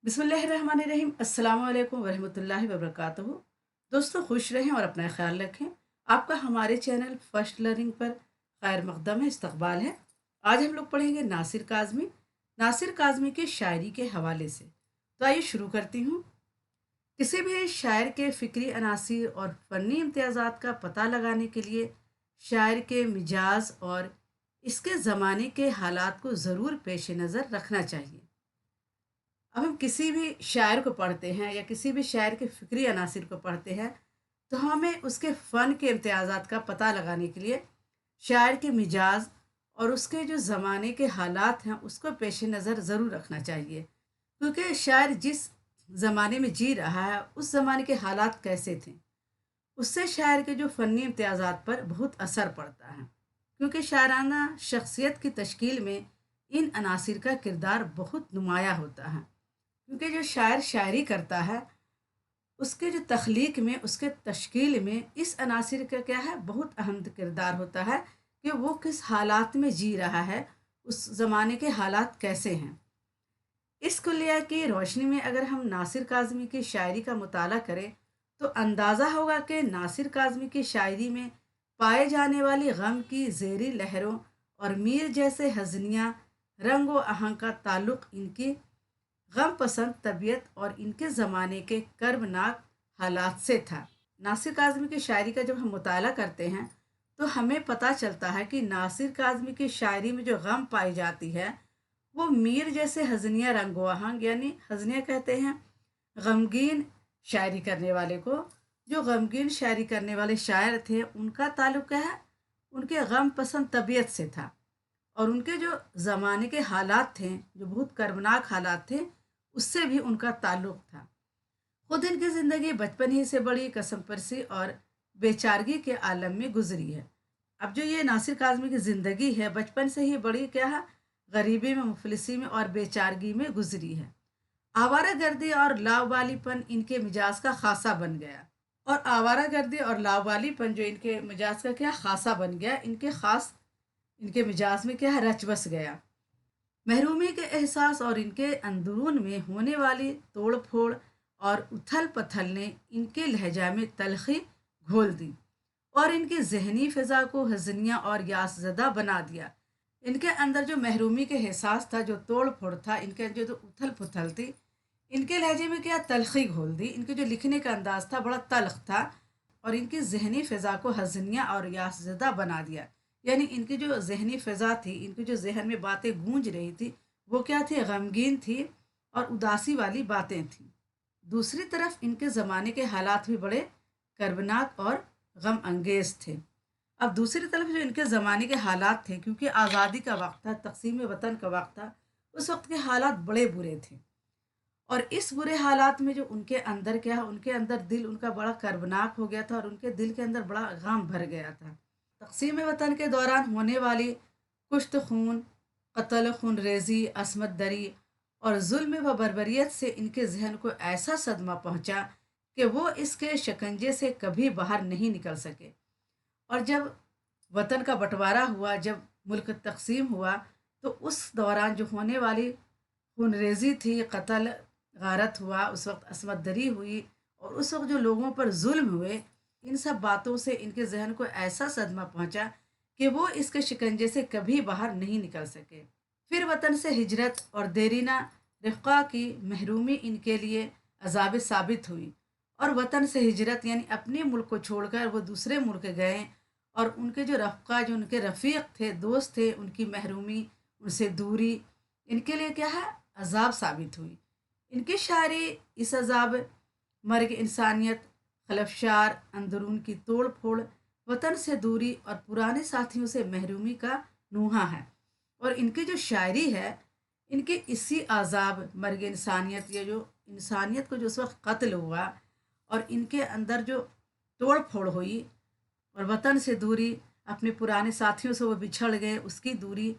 बिस्मिल्लाहिर्रहमानिर्रहीम अस्सलाम वालेकुम वरहमतुल्लाहि वबरकातुहू। दोस्तों खुश रहें और अपना ख्याल रखें। आपका हमारे चैनल फर्स्ट लर्निंग पर खैर मकदम है, इस्तकबाल है। आज हम लोग पढ़ेंगे नासिर काज़मी के शायरी के हवाले से। तो आइए शुरू करती हूँ। किसी भी शायर के फ़िक्री अनासिर और फ़नी इम्तियाज़ात का पता लगाने के लिए शायर के मिजाज और इसके ज़माने के हालात को ज़रूर पेश नज़र रखना चाहिए। अब हम किसी भी शायर को पढ़ते हैं या किसी भी शायर के फ़िक्री अनासिर को पढ़ते हैं, तो हमें उसके फ़न के इम्तियाज़ात का पता लगाने के लिए शायर के मिजाज और उसके जो ज़माने के हालात हैं उसको पेश नज़र ज़रूर रखना चाहिए। क्योंकि शायर जिस ज़माने में जी रहा है उस ज़माने के हालात कैसे थे, उससे शायर के जो फ़नी इम्तियाज़ात पर बहुत असर पड़ता है। क्योंकि शायराना शख्सियत की तश्कील में इन अनासिर का किरदार बहुत नुमाया होता है। क्योंकि जो शायर शायरी करता है उसके जो तख्लीक में, उसके तश्कील में इस अनासिर का क्या है, बहुत अहम किरदार होता है कि वो किस हालात में जी रहा है, उस ज़माने के हालात कैसे हैं। इस कुलिया की रोशनी में अगर हम नासिर काज़मी की शायरी का मुताला करें तो अंदाज़ा होगा कि नासिर काज़मी की शायरी में पाए जाने वाली गम की ज़ेरी लहरों और मीर जैसे हज़नियाँ रंग व आहंग का ताल्लुक़ इनकी गम पसंद तबीयत और इनके ज़माने के कर्बनाक हालात से था। नासिर काज़मी की शायरी का जब हम मुताला करते हैं तो हमें पता चलता है कि नासिर काज़मी की शायरी में जो गम पाई जाती है वो मीर जैसे हज़निया रंगो आहंग, यानी हज़निया कहते हैं गमगीन शायरी करने वाले को। जो गमगीन शायरी करने वाले शायर थे उनका ताल्लुक़ क्या है, उनके गम पसंद तबीयत से था। और उनके जो ज़माने के हालात थे, जो बहुत कर्बनाक हालात थे, उससे भी उनका ताल्लुक़ था। खुद इनकी ज़िंदगी बचपन ही से बड़ी कसम परसी और बेचारगी के आलम में गुजरी है। अब जो ये नासिर काज़मी की ज़िंदगी है बचपन से ही बड़ी क्या है, गरीबी में, मुफलिसी में और बेचारगी में गुजरी है। आवारा गर्दी और लावालीपन इनके मिजाज का खासा बन गया। और आवारा गर्दी और लावालीपन जो इनके मिजाज का क्या खासा बन गया, इनके मिजाज में क्या है, रच बस गया। महरूमी के एहसास और इनके अंदरून में होने वाली तोड़ फोड़ और उथल पथल ने इनके लहजा में तलखी घोल दी और इनकी जहनी फ़िज़ा को हज़निया और यासज़दा बना दिया। इनके अंदर जो महरूमी के एहसास था, जो तोड़ फोड़ था, इनके जो तो उथल पुथल थी, इनके लहजे में क्या तलखी घोल दी। इनके जो लिखने का अंदाज था बड़ा तल्ख था और इनकी जहनी फ़िज़ा को हज़निया और यासज़दा बना दिया। यानी इनकी जो जहनी फ़िज़ा थी, इनके जो जहन में बातें गूंज रही थी वो क्या थी, गमगीन थी और उदासी वाली बातें थी। दूसरी तरफ इनके ज़माने के हालात भी बड़े कर्बनाक और गम अंगेज़ थे। अब दूसरी तरफ जो इनके ज़माने के हालात थे, क्योंकि आज़ादी का वक्त था, तक़सीम वतन का वक्त था, उस वक्त के हालात बड़े बुरे थे। और इस बुरे हालात में जो उनके अंदर क्या है, उनके अंदर दिल उनका बड़ा कर्बनाक हो गया था और उनके दिल के अंदर बड़ा गम भर गया था। तक़सीम वतन के दौरान होने वाली कुश्त खून, कत्ल, खून रेज़ी, असमत दरी और जुल्म व बर्बरियत से इनके जहन को ऐसा सदमा पहुंचा कि वो इसके शिकंजे से कभी बाहर नहीं निकल सके। और जब वतन का बंटवारा हुआ, जब मुल्क तकसीम हुआ, तो उस दौरान जो होने वाली खूनरेज़ी थी, कत्ल गारत हुआ, उस वक्त असमत दरी हुई और उस वक्त जो लोगों पर जुल्म हुए, इन सब बातों से इनके जहन को ऐसा सदमा पहुंचा कि वो इसके शिकंजे से कभी बाहर नहीं निकल सके। फिर वतन से हिजरत और देरीना रफ़्क़ा की महरूमी इनके लिए अजाब साबित हुई और वतन से हिजरत यानी अपने मुल्क को छोड़कर वो दूसरे मुल्क गए और उनके जो रफ़्क़ा, जो उनके रफ़ीक थे, दोस्त थे, उनकी महरूमी, उनसे दूरी इनके लिए क्या है, अजाब साबित हुई। इनकी शायरी इस अजाब, मर्ग इंसानियत, खलफशार, अंदरून की तोड़ फोड़, वतन से दूरी और पुराने साथियों से महरूमी का नूहा है। और इनकी जो शायरी है, इनके इसी आज़ाब, मर्ग इंसानियत, ये जो इंसानियत को जो उस वक्त कत्ल हुआ और इनके अंदर जो तोड़ फोड़ हुई और वतन से दूरी, अपने पुराने साथियों से वो बिछड़ गए, उसकी दूरी,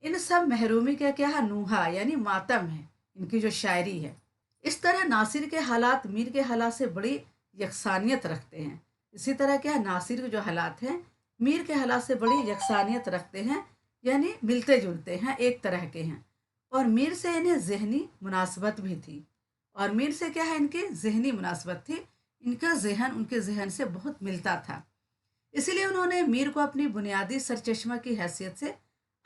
इन सब महरूमी का क्या है, नूहा यानी मातम है इनकी जो शायरी है। इस तरह नासिर के हालात मीर के हालात से बड़ी यकसानियत रखते हैं। इसी तरह क्या है, नासिर के जो हालात हैं मीर के हालात से बड़ी यकसानियत रखते हैं, यानी मिलते जुलते हैं, एक तरह के हैं। और मीर से इन्हें जहनी मुनासबत भी थी। और मीर से क्या है, इनकी जहनी मुनासबत थी। इनका जहन उनके जहन से बहुत मिलता था, इसीलिए उन्होंने मीर को अपनी बुनियादी सरचश्मा की हैसियत से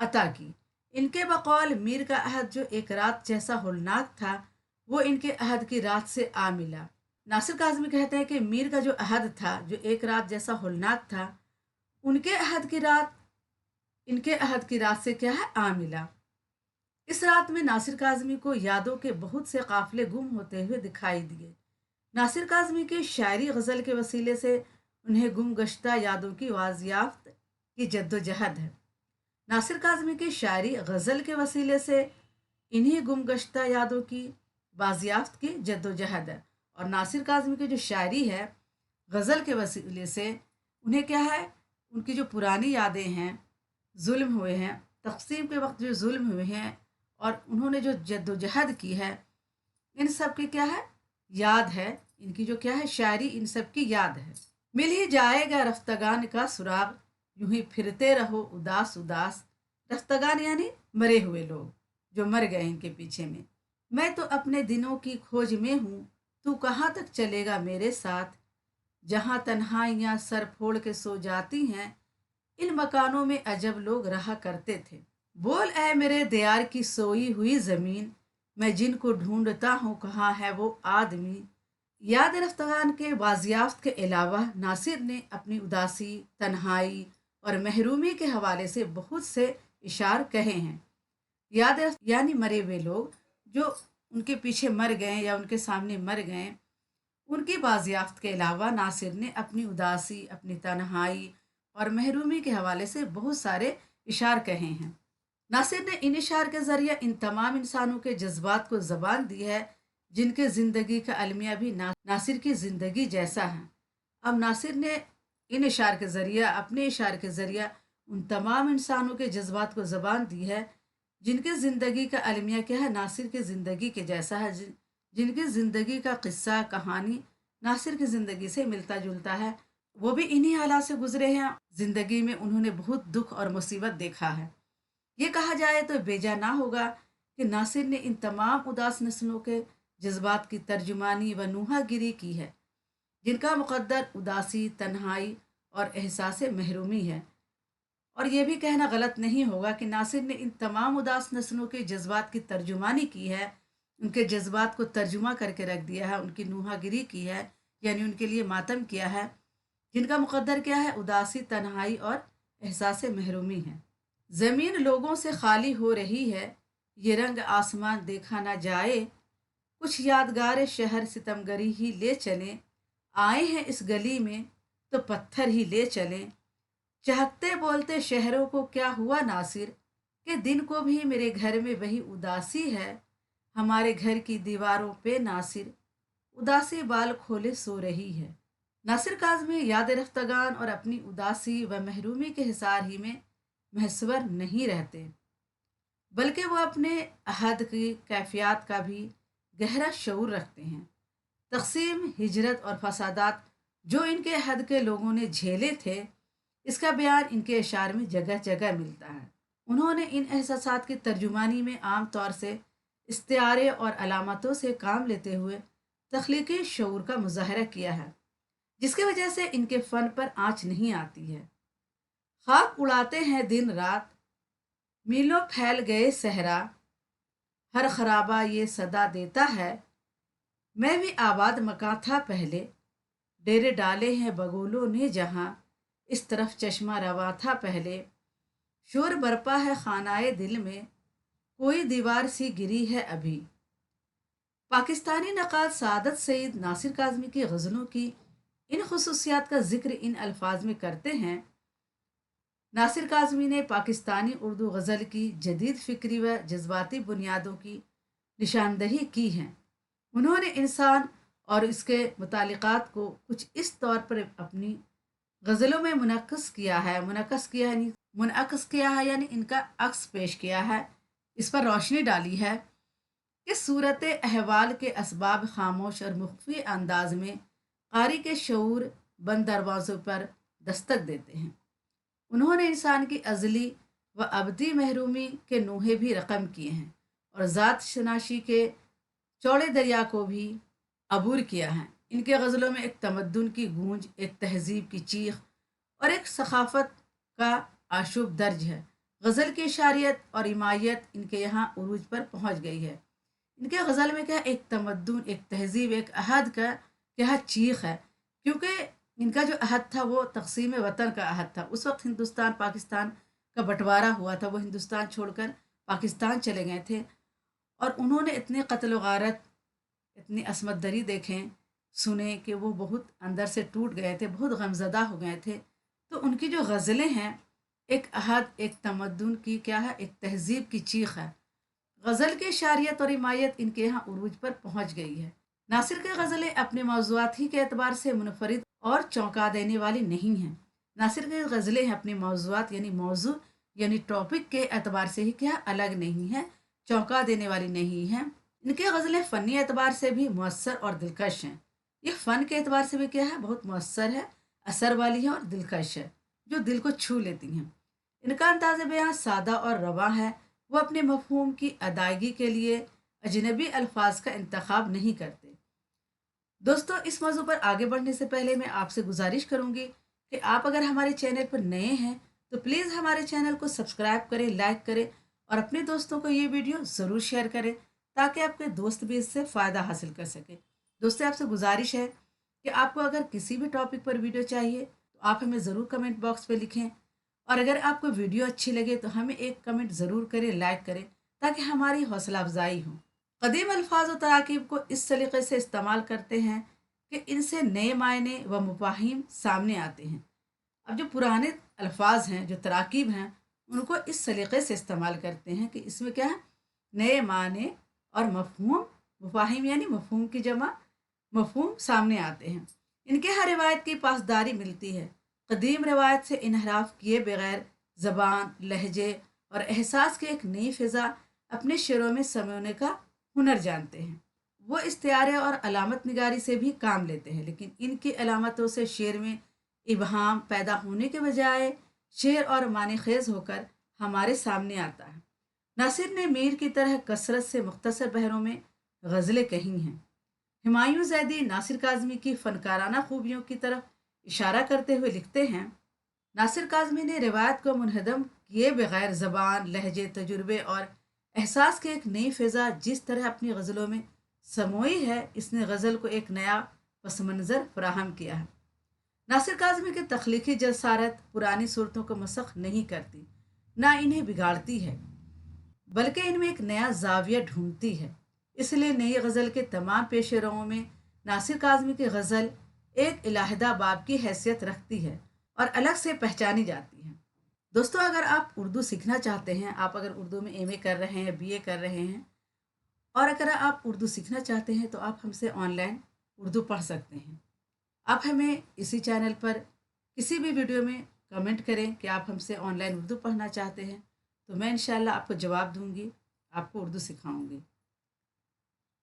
अता की। इनके बकौल मीर का अहद जो एक रात जैसा होलनाक था, वो इनके अहद की रात से आ मिला। नासिर काज़मी कहते हैं कि मीर का जो अहद था, जो एक रात जैसा होलनाक था, उनके अहद की रात इनके अहद की रात से क्या है, आ मिला। इस रात में नासिर काज़मी को यादों के बहुत से काफिले गुम होते हुए दिखाई दिए। नासिर काज़मी की शायरी गज़ल के वसीले से उन्हें गुमगश्ता यादों की वाजियाफ्त की जद्दोजहद है। नासिर काज़मी की शायरी गज़ल के वसीले से इन्हीं गुमगश्ता यादों की बाजियाफ्त की जद्दोजहद है। और नासिर काज़मी की जो शायरी है गज़ल के वसीले से उन्हें क्या है, उनकी जो पुरानी यादें हैं, जुल्म हुए हैं, तक़सीम के वक्त जो जुल्म हुए हैं और उन्होंने जो जद्दोजहद की है, इन सब की क्या है, याद है। इनकी जो क्या है शायरी, इन सब की याद है। मिल ही जाएगा रफ्तगान का सुराग, यूं ही फिरते रहो उदास उदास। रफ्तगान यानी मरे हुए लोग जो मर गए इनके पीछे में। मैं तो अपने दिनों की खोज में हूँ, तू कहाँ तक चलेगा मेरे साथ। जहाँ तन्हाइयाँ सर फोड़ के सो जाती हैं, इन मकानों में अजब लोग रहा करते थे। बोल ऐ मेरे दियार की सोई हुई जमीन, मैं जिनको ढूंढता हूँ कहाँ है वो आदमी। याद रफ्तान के बाजियाफ्त के अलावा नासिर ने अपनी उदासी, तन्हाई और महरूमी के हवाले से बहुत से इशार कहे हैं। यानी मरे हुए लोग जो उनके पीछे मर गए या उनके सामने मर गए, उनकी बाजियाफ्त के अलावा नासिर ने अपनी उदासी, अपनी तन्हाई और महरूमी के हवाले से बहुत सारे इशार कहे हैं। नासिर ने इन इशार के ज़रिए इन तमाम इंसानों के जज्बात को ज़बान दी है जिनके ज़िंदगी का अलमिया भी नासिर की ज़िंदगी जैसा है। अब नासिर ने इन इशार के ज़रिए, अपने इशार के ज़रिए उन तमाम इंसानों के जज्बात को ज़बान दी है जिनके ज़िंदगी का अलमिया क्या है, नासिर की ज़िंदगी के जैसा है। जिनकी ज़िंदगी का किस्सा, कहानी नासिर की ज़िंदगी से मिलता जुलता है। वो भी इन्हीं हालात से गुजरे हैं। ज़िंदगी में उन्होंने बहुत दुख और मुसीबत देखा है। ये कहा जाए तो बेजा ना होगा कि नासिर ने इन तमाम उदास नस्लों के जज्बात की तर्जुमानी व नूहागिरी की है, जिनका मुकद्दर उदासी, तन्हाई और एहसास महरूमी है। और ये भी कहना गलत नहीं होगा कि नासिर ने इन तमाम उदास नस्लों के जज्बात की तर्जुमानी की है, उनके जज्बात को तर्जुमा करके रख दिया है, उनकी नूहागिरी की है, यानी उनके लिए मातम किया है, जिनका मुकद्दर क्या है, उदासी, तन्हाई और एहसास महरूमी है। ज़मीन लोगों से खाली हो रही है, ये रंग आसमान देखा ना जाए। कुछ यादगार शहर सितमगरी ही ले चलें, आए हैं इस गली में तो पत्थर ही ले चलें। चहकते बोलते शहरों को क्या हुआ नासिर, कि दिन को भी मेरे घर में वही उदासी है। हमारे घर की दीवारों पे नासिर उदासी बाल खोले सो रही है। नासिर काज़मी याद रफ्तगान और अपनी उदासी व महरूमी के हिसार ही में महसवर नहीं रहते, बल्कि वो अपने अहद की कैफियत का भी गहरा शऊर रखते हैं। तकसीम, हिजरत और फसादात जो इनके अहद के लोगों ने झेले थे, इसका बयान इनके अशार में जगह जगह मिलता है। उन्होंने इन एहसासात की तर्जुमानी में आम तौर से इस्तिआरे और अलामतों से काम लेते हुए तख्लीकी शऊर का मुजाहरा किया है, जिसकी वजह से इनके फ़न पर आँच नहीं आती है। खाक उड़ाते हैं दिन रात, मीलों फैल गए सहरा, हर खराबा ये सदा देता है। मैं भी आबाद मकां था पहले, डेरे डाले हैं बगोलों ने जहाँ, इस तरफ चश्मा रवा था पहले। शोर बरपा है खानाए दिल में, कोई दीवार सी गिरी है अभी। पाकिस्तानी नक़ाद सादत सईद नासिर काज़मी की गज़लों की इन खसूसियात का जिक्र इन अल्फाज में करते हैं। नासिर काज़मी ने पाकिस्तानी उर्दू गज़ल की जदीद फ़िक्री व जज्बाती बुनियादों की निशानदही की है। उन्होंने इंसान और इसके मुतालिकात को कुछ इस तौर पर अपनी गज़लों में मुनअक्स किया है यानी इनका अक्स पेश किया है, इस पर रोशनी डाली है कि सूरत अहवाल के असबाब खामोश और मुख्फी अंदाज में कारी के शऊर बंद दरवाज़ों पर दस्तक देते हैं। उन्होंने इंसान की अज़ली व अबदी महरूमी के नूहे भी रकम किए हैं और ज़ात शनाशी के चौड़े दरिया को भी अबूर किया है। इनके गज़लों में एक तमद्दुन की गूंज, एक तहज़ीब की चीख और एक सखाफ़त का आशुब दर्ज है। गज़ल की शारियत और इमायत इनके यहाँ उरूज पर पहुँच गई है। इनके गज़ल में क्या एक तमद्दुन, एक तहज़ीब, एक अहद का क्या चीख है, क्योंकि इनका जो अहद था वो तक़सीम वतन का अहद था। उस वक्त हिंदुस्तान पाकिस्तान का बंटवारा हुआ था, वो हिंदुस्तान छोड़कर पाकिस्तान चले गए थे और उन्होंने इतने कत्ल व गारत, इतनी असमत दरी देखें, सुने कि वो बहुत अंदर से टूट गए थे, बहुत गमज़दा हो गए थे। तो उनकी जो गज़लें हैं, एक अहद, एक तमद्दुन की क्या है, एक तहज़ीब की चीख है। गज़ल की शारियत और इमायत इनके यहाँ उरूज पर पहुँच गई है। नासिर की गज़लें अपने मौज़ूआत ही के एतबार से मुनफरिद और चौंका देने वाली नहीं हैं। नासिर की गज़लें हैं अपने मौज़ूआत यानी मौजू यानी टॉपिक के एतबार से ही क्या अलग नहीं है, चौंका देने वाली नहीं हैं। इनकी गज़लें फ़नी एतबार से भी मुअस्सर और दिलकश हैं। ये फ़न के एतबार से भी क्या है, बहुत मुअस्सर है, असर वाली है और दिलकश है, जो दिल को छू लेती हैं। इनका अंदाज़ बयां सादा और रवां है। वो अपने मफ़हूम की अदायगी के लिए अजनबी अल्फाज का इंतखाब नहीं करते। दोस्तों, इस मौजू पर आगे बढ़ने से पहले मैं आपसे गुजारिश करूंगी कि आप अगर हमारे चैनल पर नए हैं तो प्लीज़ हमारे चैनल को सब्सक्राइब करें, लाइक करें और अपने दोस्तों को ये वीडियो ज़रूर शेयर करें ताकि आपके दोस्त भी इससे फ़ायदा हासिल कर सकें। दोस्तों, आपसे गुजारिश है कि आपको अगर किसी भी टॉपिक पर वीडियो चाहिए तो आप हमें ज़रूर कमेंट बॉक्स में लिखें और अगर आपको वीडियो अच्छी लगे तो हमें एक कमेंट ज़रूर करें, लाइक करें ताकि हमारी हौसला अफजाई हो। कदीम अल्फाज और तराकीब को इस सलीक़े से इस्तेमाल करते हैं कि इनसे नए मायने व मुफाहिम सामने आते हैं। अब जो पुराने अल्फाज हैं, जो तराकीब हैं, उनको इस सलीक़े से इस्तेमाल करते हैं कि इसमें क्या है, नए माने और मफहूम, मुफाहिम यानी मफहूम की जमा, मफहूम सामने आते हैं। इनके हर रिवायत की पासदारी मिलती है। कदीम रिवायत से इनहराफ किए बगैर ज़बान, लहजे और एहसास की एक नई फ़िज़ा अपने शेरों में समोने का हुनर जानते हैं। वो इस्तियारे और अलामत निगारी से भी काम लेते हैं, लेकिन इनकी अलामतों से शेर में इबहाम पैदा होने के बजाय शेर और माने खेज होकर हमारे सामने आता है। नासिर ने मीर की तरह कसरत से मुख्तसर बहरों में गज़लें कही हैं। हुमायूं ज़ैदी नासिर काज़मी की फ़नकाराना खूबियों की तरफ इशारा करते हुए लिखते हैं, नासिर काज़मी ने रिवायत को मुनहदम किए बगैर ज़बान, लहजे, तजुर्बे और एहसास की एक नई फ़िज़ा जिस तरह अपनी गज़लों में समोई है, इसने गज़ल को एक नया पस मंज़र फराहम किया है। नासिर काज़मी की तख्लीकी जसारत पुरानी सूरतों को मसख नहीं करती, ना इन्हें बिगाड़ती है, बल्कि इनमें एक नया जाविया ढूंढती है। इसलिए नई गज़ल के तमाम पेशरों में नासिर काज़मी की गज़ल एक इलाहदा बाब की हैसियत रखती है और अलग से पहचानी जाती है। दोस्तों, अगर आप उर्दू सीखना चाहते हैं, आप अगर उर्दू में एमए कर रहे हैं, बीए कर रहे हैं और अगर आप उर्दू सीखना चाहते हैं तो आप हमसे ऑनलाइन उर्दू पढ़ सकते हैं। आप हमें इसी चैनल पर किसी भी वीडियो में कमेंट करें कि आप हमसे ऑनलाइन उर्दू पढ़ना चाहते हैं, तो मैं इंशाल्लाह आपको जवाब दूंगी, आपको उर्दू सिखाऊंगी।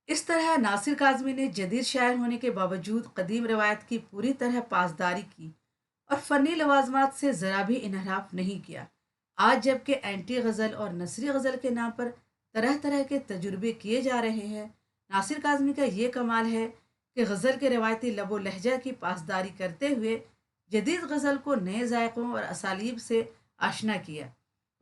इस तरह नासिर काज़मी ने जदीद शायर होने के बावजूद कदीम रवायत की पूरी तरह पासदारी की और फ़नी लवाजमात से ज़रा भी इनहराफ नहीं किया। आज जबकि एंटी गज़ल और नसरी गज़ल के नाम पर तरह तरह के तजुर्बे किए जा रहे हैं, नासिर काज़मी का ये कमाल है कि गज़ल के रवायती लबो लहजा की पासदारी करते हुए जदीद गज़ल को नए जायकों और असालीब से आशना किया।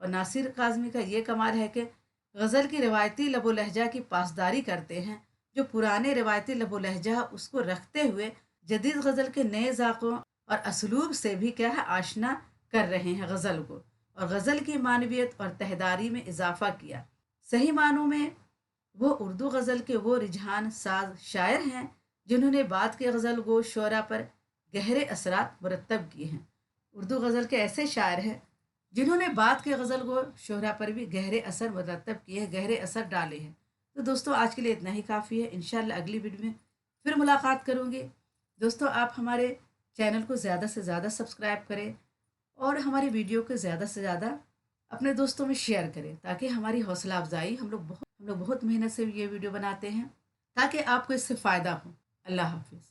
और नासिर काज़मी का ये कमाल है कि गज़ल की रवायती लबो लहजा की पासदारी करते हैं, जो पुराने रवायती लबो लहजा उसको रखते हुए जदीद गज़ल के नए ज़ाक़ों और असलूब से भी क्या है, आशना कर रहे हैं गज़ल को, और गज़ल की मानवियत और तहदारी में इजाफ़ा किया। सही मानों में वो उर्दू गज़ल के वो रिजहान साज शायर हैं जिन्होंने बाद के गज़ल गो शोरा पर गहरे असरात मुरतब किए हैं। उर्दू गज़ल के ऐसे शायर हैं जिन्होंने बाद के गज़ल गो शोहरा पर भी गहरे असर मुरतब किए हैं, गहरे असर डाले हैं। तो दोस्तों, आज के लिए इतना ही काफ़ी है। इंशाल्लाह अगली वीडियो में फिर मुलाकात करूँगी। दोस्तों, आप हमारे चैनल को ज़्यादा से ज़्यादा सब्सक्राइब करें और हमारी वीडियो को ज़्यादा से ज़्यादा अपने दोस्तों में शेयर करें ताकि हमारी हौसला अफजाई, हम लोग बहुत मेहनत से ये वीडियो बनाते हैं ताकि आपको इससे फ़ायदा हो। अल्लाह हाफिज़।